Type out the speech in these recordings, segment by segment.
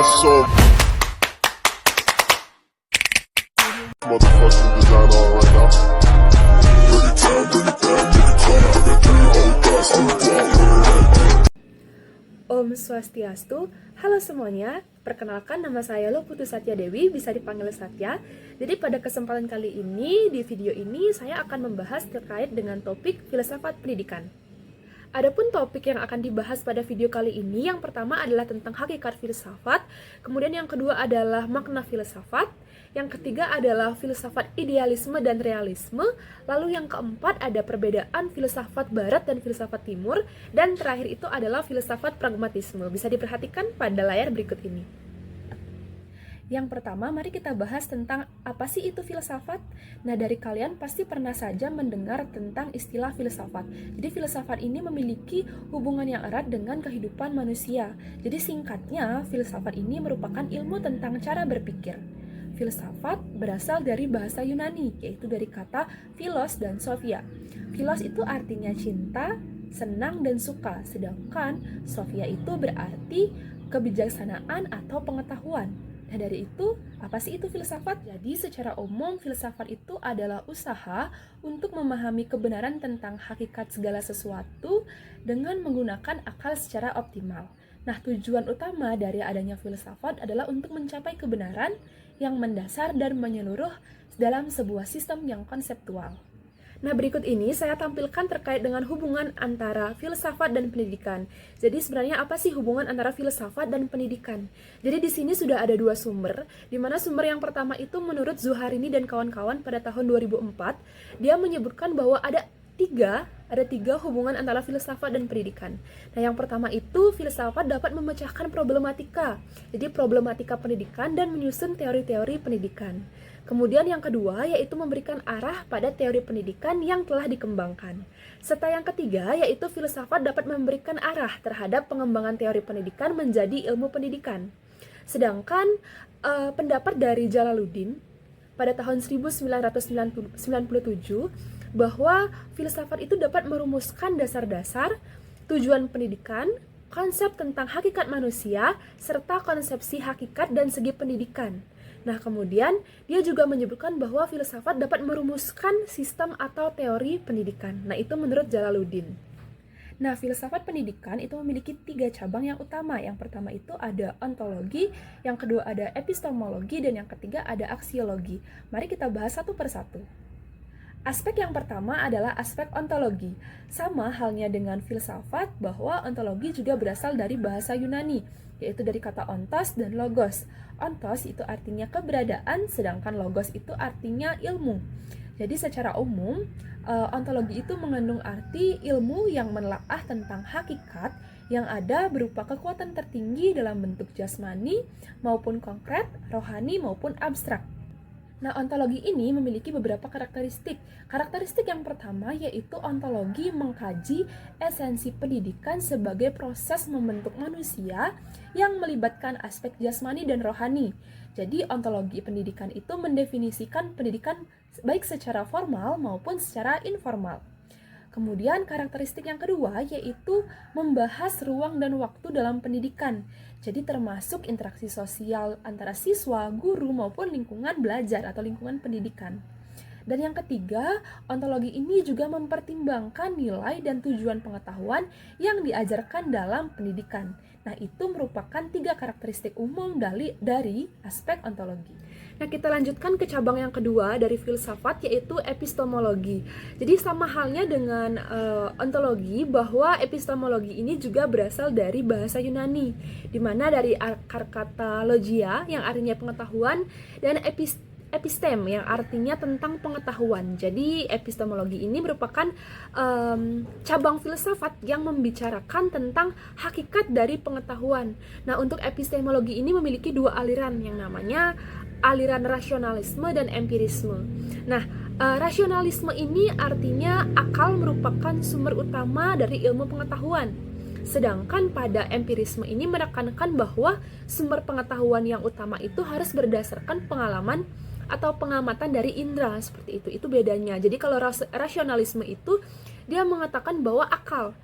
some motherfucking design on right now. Bring it down, bring it down, bring it down. I got 3 old guys on the block. Om Swastiastu, halo semuanya, perkenalkan nama saya Loputu Satya Dewi, bisa dipanggil Satya. Jadi pada kesempatan kali ini, di video ini saya akan membahas terkait dengan topik filsafat pendidikan. Adapun topik yang akan dibahas pada video kali ini, yang pertama adalah tentang hakikat filsafat, kemudian yang kedua adalah makna filsafat, yang ketiga adalah filsafat idealisme dan realisme, lalu yang keempat ada perbedaan filsafat barat dan filsafat timur, dan terakhir itu adalah filsafat pragmatisme. Bisa diperhatikan pada layar berikut ini. Yang pertama, mari kita bahas tentang apa sih itu filsafat. Nah, dari kalian pasti pernah saja mendengar tentang istilah filsafat. Jadi filsafat ini memiliki hubungan yang erat dengan kehidupan manusia. Jadi singkatnya, filsafat ini merupakan ilmu tentang cara berpikir. Filsafat berasal dari bahasa Yunani, yaitu dari kata philos dan sophia. Philos itu artinya cinta, senang, dan suka, sedangkan sophia itu berarti kebijaksanaan atau pengetahuan. Nah, dari itu, apa sih itu filsafat? Jadi, secara umum, filsafat itu adalah usaha untuk memahami kebenaran tentang hakikat segala sesuatu dengan menggunakan akal secara optimal. Nah, tujuan utama dari adanya filsafat adalah untuk mencapai kebenaran yang mendasar dan menyeluruh dalam sebuah sistem yang konseptual. Nah, berikut ini saya tampilkan terkait dengan hubungan antara filsafat dan pendidikan. Jadi sebenarnya apa sih hubungan antara filsafat dan pendidikan? Jadi di sini sudah ada 2 sumber, di mana sumber yang pertama itu menurut Zuharini dan kawan-kawan pada tahun 2004, dia menyebutkan bahwa ada tiga hubungan antara filsafat dan pendidikan. Nah, yang pertama itu filsafat dapat memecahkan problematika. Jadi problematika pendidikan dan menyusun teori-teori pendidikan. Kemudian yang kedua yaitu memberikan arah pada teori pendidikan yang telah dikembangkan. Serta yang ketiga yaitu filsafat dapat memberikan arah terhadap pengembangan teori pendidikan menjadi ilmu pendidikan. Sedangkan pendapat dari Jalaluddin pada tahun 1997 bahwa filsafat itu dapat merumuskan dasar-dasar tujuan pendidikan, konsep tentang hakikat manusia, serta konsepsi hakikat dan segi pendidikan. Nah, kemudian dia juga menyebutkan bahwa filsafat dapat merumuskan sistem atau teori pendidikan. Nah, itu menurut Jalaluddin. Nah, filsafat pendidikan itu memiliki 3 cabang yang utama. Yang pertama itu ada ontologi, yang kedua ada epistemologi, dan yang ketiga ada aksiologi. Mari kita bahas satu persatu. Aspek yang pertama adalah aspek ontologi. Sama halnya dengan filsafat, bahwa ontologi juga berasal dari bahasa Yunani, yaitu dari kata ontos dan logos. Ontos itu artinya keberadaan, sedangkan logos itu artinya ilmu. Jadi secara umum, ontologi itu mengandung arti ilmu yang menelaah tentang hakikat yang ada berupa kekuatan tertinggi dalam bentuk jasmani maupun konkret, rohani maupun abstrak. Nah, ontologi ini memiliki beberapa karakteristik. Karakteristik yang pertama yaitu ontologi mengkaji esensi pendidikan sebagai proses membentuk manusia yang melibatkan aspek jasmani dan rohani. Jadi, ontologi pendidikan itu mendefinisikan pendidikan baik secara formal maupun secara informal. Kemudian karakteristik yang kedua yaitu membahas ruang dan waktu dalam pendidikan. Jadi termasuk interaksi sosial antara siswa, guru maupun lingkungan belajar atau lingkungan pendidikan. Dan yang ketiga, ontologi ini juga mempertimbangkan nilai dan tujuan pengetahuan yang diajarkan dalam pendidikan. Nah, itu merupakan 3 karakteristik umum dari aspek ontologi. Nah, kita lanjutkan ke cabang yang kedua dari filsafat, yaitu epistemologi. Jadi sama halnya dengan ontologi, bahwa epistemologi ini juga berasal dari bahasa Yunani, di mana dari akar kata logia yang artinya pengetahuan dan epistem yang artinya tentang pengetahuan. Jadi epistemologi ini merupakan cabang filsafat yang membicarakan tentang hakikat dari pengetahuan. Nah, untuk epistemologi ini memiliki 2 aliran yang namanya aliran rasionalisme dan empirisme. Nah, rasionalisme ini artinya akal merupakan sumber utama dari ilmu pengetahuan. Sedangkan pada empirisme ini menekankan bahwa sumber pengetahuan yang utama itu harus berdasarkan pengalaman atau pengamatan dari indera, seperti itu. Itu bedanya. Jadi kalau rasionalisme itu dia mengatakan bahwa akal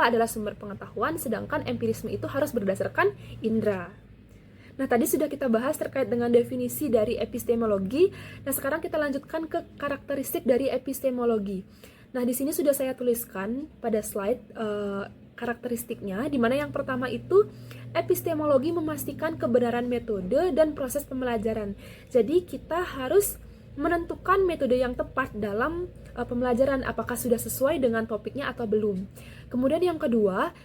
adalah sumber pengetahuan, sedangkan empirisme itu harus berdasarkan indera. Nah, tadi sudah kita bahas terkait dengan definisi dari epistemologi. Nah, sekarang kita lanjutkan ke karakteristik dari epistemologi. Nah, di sini sudah saya tuliskan pada slide karakteristiknya, di mana yang pertama itu epistemologi memastikan kebenaran metode dan proses pembelajaran. Jadi, kita harus menentukan metode yang tepat dalam pembelajaran, apakah sudah sesuai dengan topiknya atau belum. Kemudian yang kedua,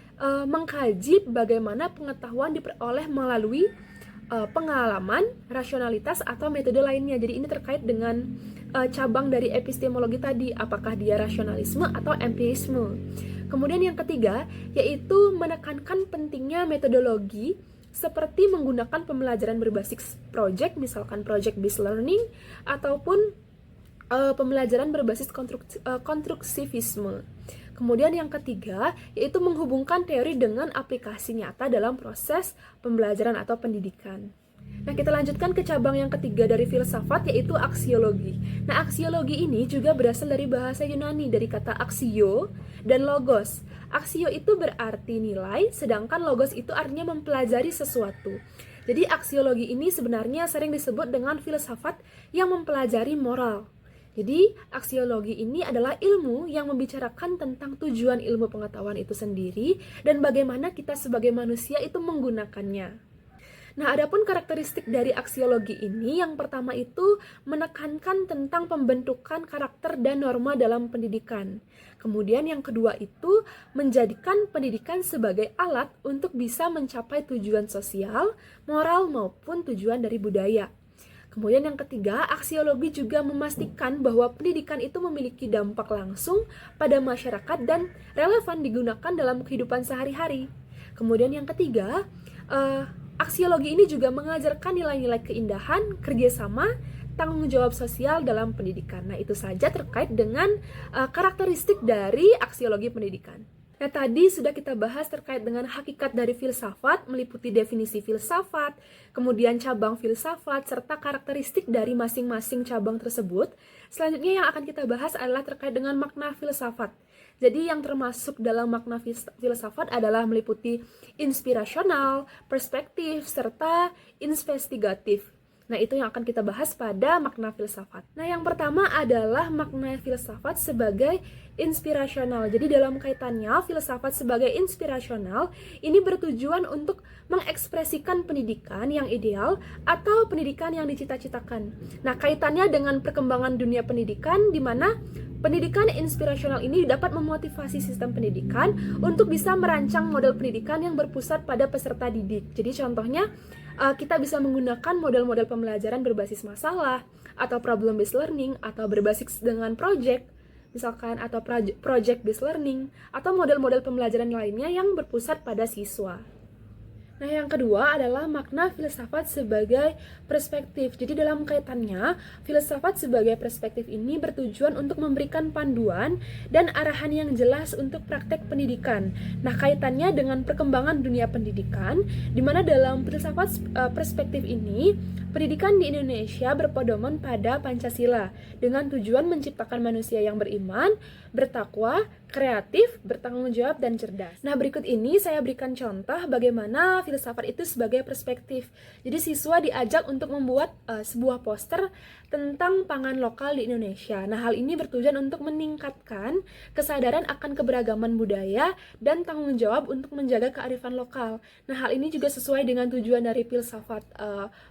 mengkaji bagaimana pengetahuan diperoleh melalui pengalaman, rasionalitas, atau metode lainnya. Jadi ini terkait dengan cabang dari epistemologi tadi, apakah dia rasionalisme atau empirisme. Kemudian yang ketiga, yaitu menekankan pentingnya metodologi seperti menggunakan pembelajaran berbasis project, misalkan project based learning, ataupun pembelajaran berbasis konstruksivisme. Kemudian yang ketiga, yaitu menghubungkan teori dengan aplikasi nyata dalam proses pembelajaran atau pendidikan. Nah, kita lanjutkan ke cabang yang ketiga dari filsafat, yaitu aksiologi. Nah, aksiologi ini juga berasal dari bahasa Yunani, dari kata aksio dan logos. Aksio itu berarti nilai, sedangkan logos itu artinya mempelajari sesuatu. Jadi, aksiologi ini sebenarnya sering disebut dengan filsafat yang mempelajari moral. Jadi, aksiologi ini adalah ilmu yang membicarakan tentang tujuan ilmu pengetahuan itu sendiri dan bagaimana kita sebagai manusia itu menggunakannya. Nah, adapun karakteristik dari aksiologi ini, yang pertama itu menekankan tentang pembentukan karakter dan norma dalam pendidikan. Kemudian yang kedua itu menjadikan pendidikan sebagai alat untuk bisa mencapai tujuan sosial, moral, maupun tujuan dari budaya. Kemudian yang ketiga, aksiologi juga memastikan bahwa pendidikan itu memiliki dampak langsung pada masyarakat dan relevan digunakan dalam kehidupan sehari-hari. Kemudian yang ketiga, aksiologi ini juga mengajarkan nilai-nilai keindahan, kerjasama, tanggung jawab sosial dalam pendidikan. Nah, itu saja terkait dengan karakteristik dari aksiologi pendidikan. Nah, tadi sudah kita bahas terkait dengan hakikat dari filsafat, meliputi definisi filsafat, kemudian cabang filsafat, serta karakteristik dari masing-masing cabang tersebut. Selanjutnya yang akan kita bahas adalah terkait dengan makna filsafat. Jadi yang termasuk dalam makna filsafat adalah meliputi inspirasional, perspektif, serta investigatif. Nah, itu yang akan kita bahas pada makna filsafat. Nah, yang pertama adalah makna filsafat sebagai inspirasional. Jadi dalam kaitannya, filsafat sebagai inspirasional ini bertujuan untuk mengekspresikan pendidikan yang ideal atau pendidikan yang dicita-citakan. Nah, kaitannya dengan perkembangan dunia pendidikan, di mana pendidikan inspirasional ini dapat memotivasi sistem pendidikan untuk bisa merancang model pendidikan yang berpusat pada peserta didik. Jadi contohnya, kita bisa menggunakan model-model pembelajaran berbasis masalah, atau problem based learning, atau berbasis dengan project, misalkan, atau project based learning, atau model-model pembelajaran lainnya yang berpusat pada siswa. Nah, yang kedua adalah makna filsafat sebagai perspektif. Jadi dalam kaitannya, filsafat sebagai perspektif ini bertujuan untuk memberikan panduan dan arahan yang jelas untuk praktek pendidikan. Nah, kaitannya dengan perkembangan dunia pendidikan, di mana dalam filsafat perspektif ini, pendidikan di Indonesia berpedoman pada Pancasila dengan tujuan menciptakan manusia yang beriman, bertakwa, kreatif, bertanggung jawab, dan cerdas. Nah, berikut ini saya berikan contoh bagaimana filsafat itu sebagai perspektif. Jadi siswa diajak untuk membuat sebuah poster tentang pangan lokal di Indonesia. Nah, hal ini bertujuan untuk meningkatkan kesadaran akan keberagaman budaya dan tanggung jawab untuk menjaga kearifan lokal. Nah, hal ini juga sesuai dengan tujuan dari filsafat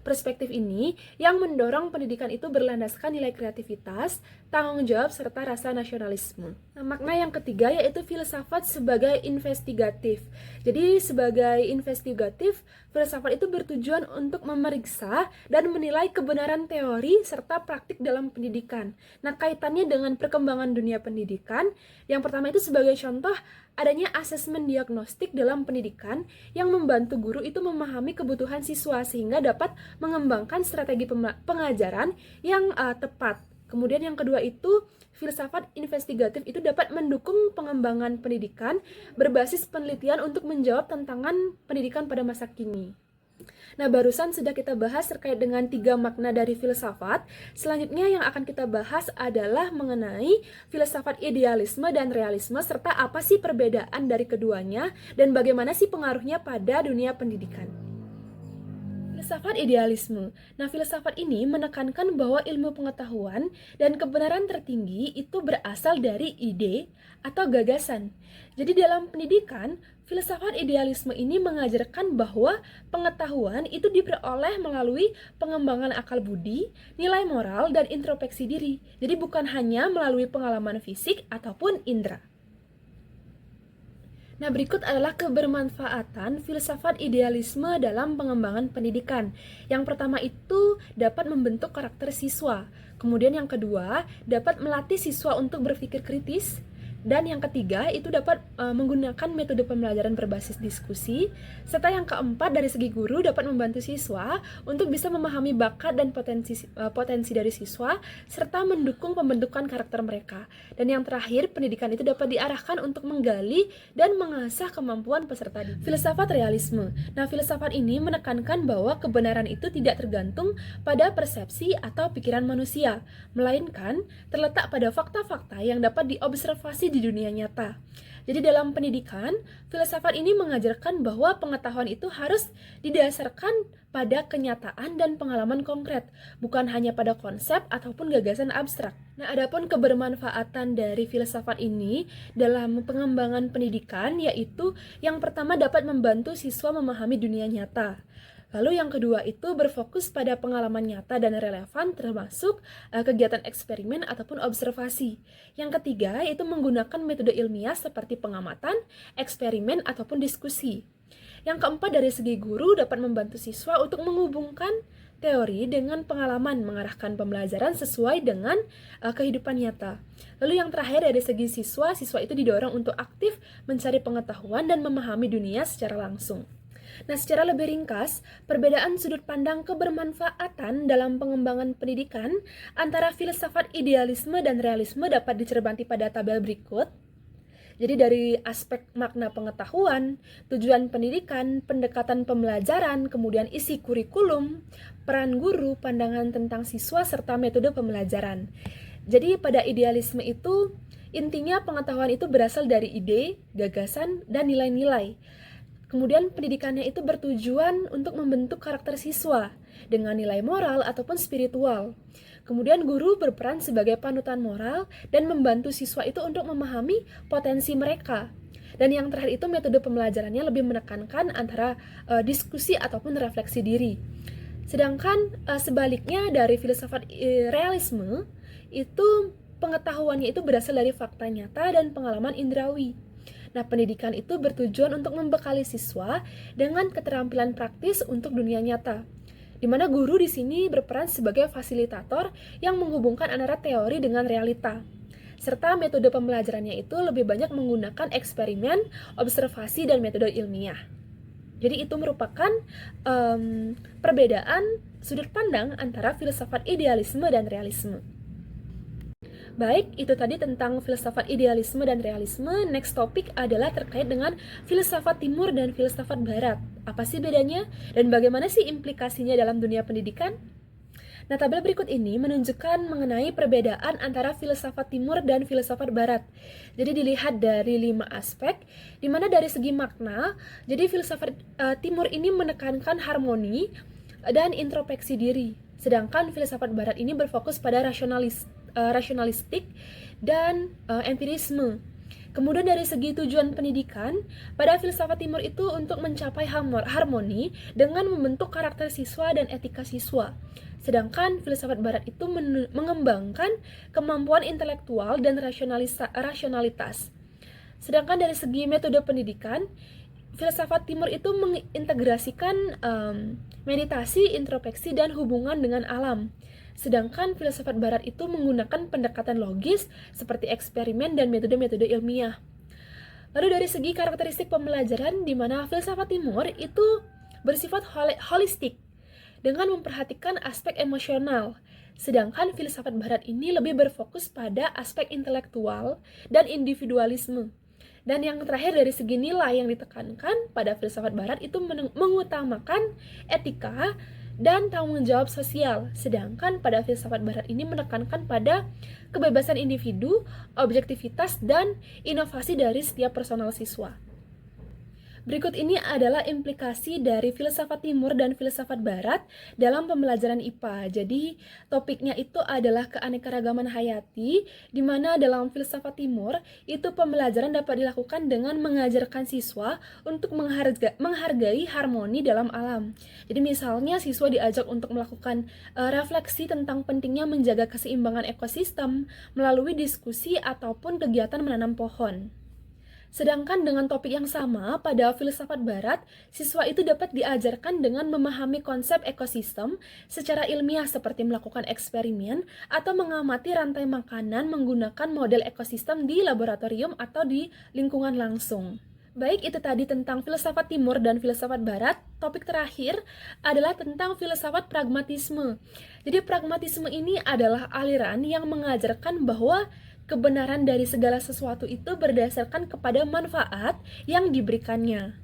perspektif ini yang mendorong pendidikan itu berlandaskan nilai kreativitas, tanggung jawab, serta rasa nasionalisme. Nah, makna yang ketiga yaitu filsafat sebagai investigatif. Jadi sebagai investigatif, filsafat itu bertujuan untuk memeriksa dan menilai kebenaran teori serta praktik dalam pendidikan. Nah, kaitannya dengan perkembangan dunia pendidikan, yang pertama itu sebagai contoh adanya asesmen diagnostik dalam pendidikan yang membantu guru itu memahami kebutuhan siswa sehingga dapat mengembangkan strategi pengajaran yang tepat. Kemudian yang kedua itu, filsafat investigatif itu dapat mendukung pengembangan pendidikan berbasis penelitian untuk menjawab tantangan pendidikan pada masa kini. Nah, barusan sudah kita bahas terkait dengan 3 makna dari filsafat. Selanjutnya yang akan kita bahas adalah mengenai filsafat idealisme dan realisme, serta apa sih perbedaan dari keduanya dan bagaimana sih pengaruhnya pada dunia pendidikan. Filsafat idealisme. Nah, filsafat ini menekankan bahwa ilmu pengetahuan dan kebenaran tertinggi itu berasal dari ide atau gagasan. Jadi dalam pendidikan, filsafat idealisme ini mengajarkan bahwa pengetahuan itu diperoleh melalui pengembangan akal budi, nilai moral, dan introspeksi diri. Jadi bukan hanya melalui pengalaman fisik ataupun indera. Nah, berikut adalah kebermanfaatan filsafat idealisme dalam pengembangan pendidikan. Yang pertama itu dapat membentuk karakter siswa. Kemudian yang kedua, dapat melatih siswa untuk berpikir kritis. Dan yang ketiga, itu dapat menggunakan metode pembelajaran berbasis diskusi. Serta yang keempat, dari segi guru dapat membantu siswa untuk bisa memahami bakat dan potensi dari siswa, serta mendukung pembentukan karakter mereka. Dan yang terakhir, pendidikan itu dapat diarahkan untuk menggali dan mengasah kemampuan peserta didik. Filsafat realisme. Nah, filsafat ini menekankan bahwa kebenaran itu tidak tergantung pada persepsi atau pikiran manusia, melainkan terletak pada fakta-fakta yang dapat diobservasi di dunia nyata. Jadi dalam pendidikan, filsafat ini mengajarkan bahwa pengetahuan itu harus didasarkan pada kenyataan dan pengalaman konkret, bukan hanya pada konsep ataupun gagasan abstrak. Nah, adapun kebermanfaatan dari filsafat ini dalam pengembangan pendidikan yaitu yang pertama dapat membantu siswa memahami dunia nyata. Lalu yang kedua itu berfokus pada pengalaman nyata dan relevan termasuk kegiatan eksperimen ataupun observasi. Yang ketiga itu menggunakan metode ilmiah seperti pengamatan, eksperimen ataupun diskusi. Yang keempat dari segi guru dapat membantu siswa untuk menghubungkan teori dengan pengalaman mengarahkan pembelajaran sesuai dengan kehidupan nyata. Lalu yang terakhir dari segi siswa itu didorong untuk aktif mencari pengetahuan dan memahami dunia secara langsung. Nah, secara lebih ringkas, perbedaan sudut pandang kebermanfaatan dalam pengembangan pendidikan antara filsafat idealisme dan realisme dapat dicermati pada tabel berikut. Jadi dari aspek makna pengetahuan, tujuan pendidikan, pendekatan pembelajaran, kemudian isi kurikulum, peran guru, pandangan tentang siswa, serta metode pembelajaran. Jadi pada idealisme itu, intinya pengetahuan itu berasal dari ide, gagasan, dan nilai-nilai. Kemudian pendidikannya itu bertujuan untuk membentuk karakter siswa dengan nilai moral ataupun spiritual. Kemudian guru berperan sebagai panutan moral dan membantu siswa itu untuk memahami potensi mereka. Dan yang terakhir itu metode pembelajarannya lebih menekankan antara diskusi ataupun refleksi diri. Sedangkan sebaliknya dari filsafat realisme itu pengetahuannya itu berasal dari fakta nyata dan pengalaman indrawi. Nah, pendidikan itu bertujuan untuk membekali siswa dengan keterampilan praktis untuk dunia nyata, di mana guru di sini berperan sebagai fasilitator yang menghubungkan antara teori dengan realita. Serta metode pembelajarannya itu lebih banyak menggunakan eksperimen, observasi, dan metode ilmiah. Jadi itu merupakan perbedaan sudut pandang antara filsafat idealisme dan realisme. Baik, itu tadi tentang filsafat idealisme dan realisme. Next topik adalah terkait dengan filsafat timur dan filsafat barat. Apa sih bedanya? Dan bagaimana sih implikasinya dalam dunia pendidikan? Nah, tabel berikut ini menunjukkan mengenai perbedaan antara filsafat timur dan filsafat barat. Jadi dilihat dari 5 aspek, di mana dari segi makna, jadi filsafat timur ini menekankan harmoni dan introspeksi diri. Sedangkan filsafat barat ini berfokus pada rasionalistik dan empirisme. Kemudian dari segi tujuan pendidikan, pada filsafat timur itu untuk mencapai harmoni dengan membentuk karakter siswa dan etika siswa. Sedangkan filsafat barat itu mengembangkan kemampuan intelektual dan rasionalitas. Sedangkan dari segi metode pendidikan, filsafat timur itu mengintegrasikan meditasi, introspeksi, dan hubungan dengan alam. Sedangkan filsafat barat itu menggunakan pendekatan logis seperti eksperimen dan metode-metode ilmiah. Lalu dari segi karakteristik pembelajaran, di mana filsafat timur itu bersifat holistik dengan memperhatikan aspek emosional. Sedangkan filsafat barat ini lebih berfokus pada aspek intelektual dan individualisme. Dan yang terakhir dari segi nilai yang ditekankan pada filsafat barat itu mengutamakan etika dan tanggung jawab sosial. Sedangkan pada filsafat barat ini menekankan pada kebebasan individu, objektivitas, dan inovasi dari setiap personal siswa. Berikut ini adalah implikasi dari filsafat timur dan filsafat barat dalam pembelajaran IPA. Jadi, topiknya itu adalah keanekaragaman hayati, di mana dalam filsafat timur, itu pembelajaran dapat dilakukan dengan mengajarkan siswa untuk menghargai harmoni dalam alam. Jadi, misalnya siswa diajak untuk melakukan refleksi tentang pentingnya menjaga keseimbangan ekosistem melalui diskusi ataupun kegiatan menanam pohon. Sedangkan dengan topik yang sama, pada filsafat barat, siswa itu dapat diajarkan dengan memahami konsep ekosistem secara ilmiah seperti melakukan eksperimen atau mengamati rantai makanan menggunakan model ekosistem di laboratorium atau di lingkungan langsung. Baik, itu tadi tentang filsafat timur dan filsafat barat. Topik terakhir adalah tentang filsafat pragmatisme. Jadi pragmatisme ini adalah aliran yang mengajarkan bahwa kebenaran dari segala sesuatu itu berdasarkan kepada manfaat yang diberikannya.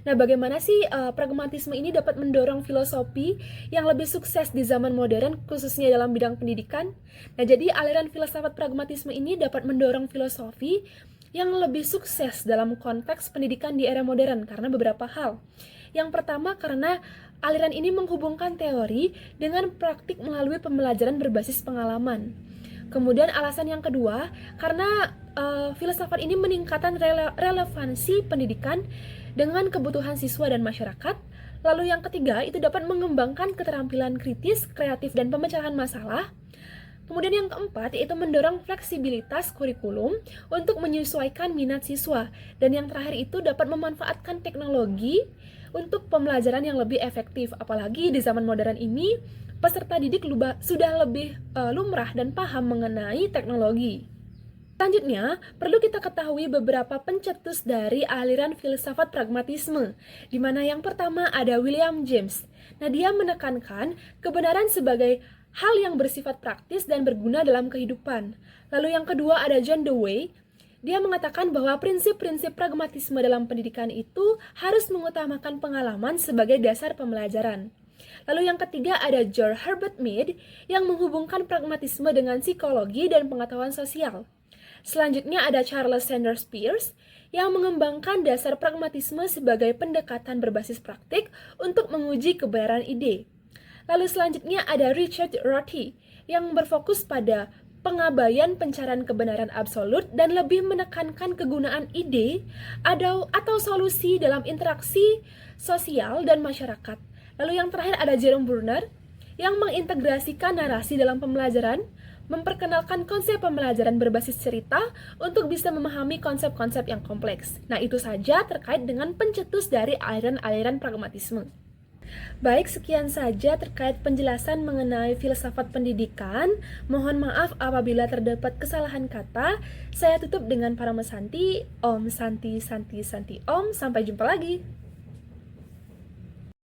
Nah, bagaimana sih pragmatisme ini dapat mendorong filosofi yang lebih sukses di zaman modern, khususnya dalam bidang pendidikan? Nah, jadi aliran filsafat pragmatisme ini dapat mendorong filosofi yang lebih sukses dalam konteks pendidikan di era modern karena beberapa hal. Yang pertama, karena aliran ini menghubungkan teori dengan praktik melalui pembelajaran berbasis pengalaman. Kemudian alasan yang kedua, karena filsafat ini meningkatkan relevansi pendidikan dengan kebutuhan siswa dan masyarakat. Lalu yang ketiga, itu dapat mengembangkan keterampilan kritis, kreatif, dan pemecahan masalah. Kemudian yang keempat, yaitu mendorong fleksibilitas kurikulum untuk menyesuaikan minat siswa. Dan yang terakhir itu dapat memanfaatkan teknologi untuk pembelajaran yang lebih efektif. Apalagi di zaman modern ini, peserta didik sudah lebih lumrah dan paham mengenai teknologi. Selanjutnya, perlu kita ketahui beberapa pencetus dari aliran filsafat pragmatisme, di mana yang pertama ada William James. Nah, dia menekankan kebenaran sebagai hal yang bersifat praktis dan berguna dalam kehidupan. Lalu yang kedua ada John Dewey. Dia mengatakan bahwa prinsip-prinsip pragmatisme dalam pendidikan itu harus mengutamakan pengalaman sebagai dasar pembelajaran. Lalu yang ketiga ada George Herbert Mead yang menghubungkan pragmatisme dengan psikologi dan pengetahuan sosial. Selanjutnya ada Charles Sanders Peirce yang mengembangkan dasar pragmatisme sebagai pendekatan berbasis praktik untuk menguji kebenaran ide. Lalu selanjutnya ada Richard Rorty yang berfokus pada pengabaian pencarian kebenaran absolut dan lebih menekankan kegunaan ide atau solusi dalam interaksi sosial dan masyarakat. Lalu yang terakhir ada Jerome Bruner yang mengintegrasikan narasi dalam pembelajaran, memperkenalkan konsep pembelajaran berbasis cerita untuk bisa memahami konsep-konsep yang kompleks. Nah, itu saja terkait dengan pencetus dari aliran-aliran pragmatisme. Baik, sekian saja terkait penjelasan mengenai filsafat pendidikan. Mohon maaf apabila terdapat kesalahan kata. Saya tutup dengan Paramasanti. Om Santi Santi Santi Om. Sampai jumpa lagi.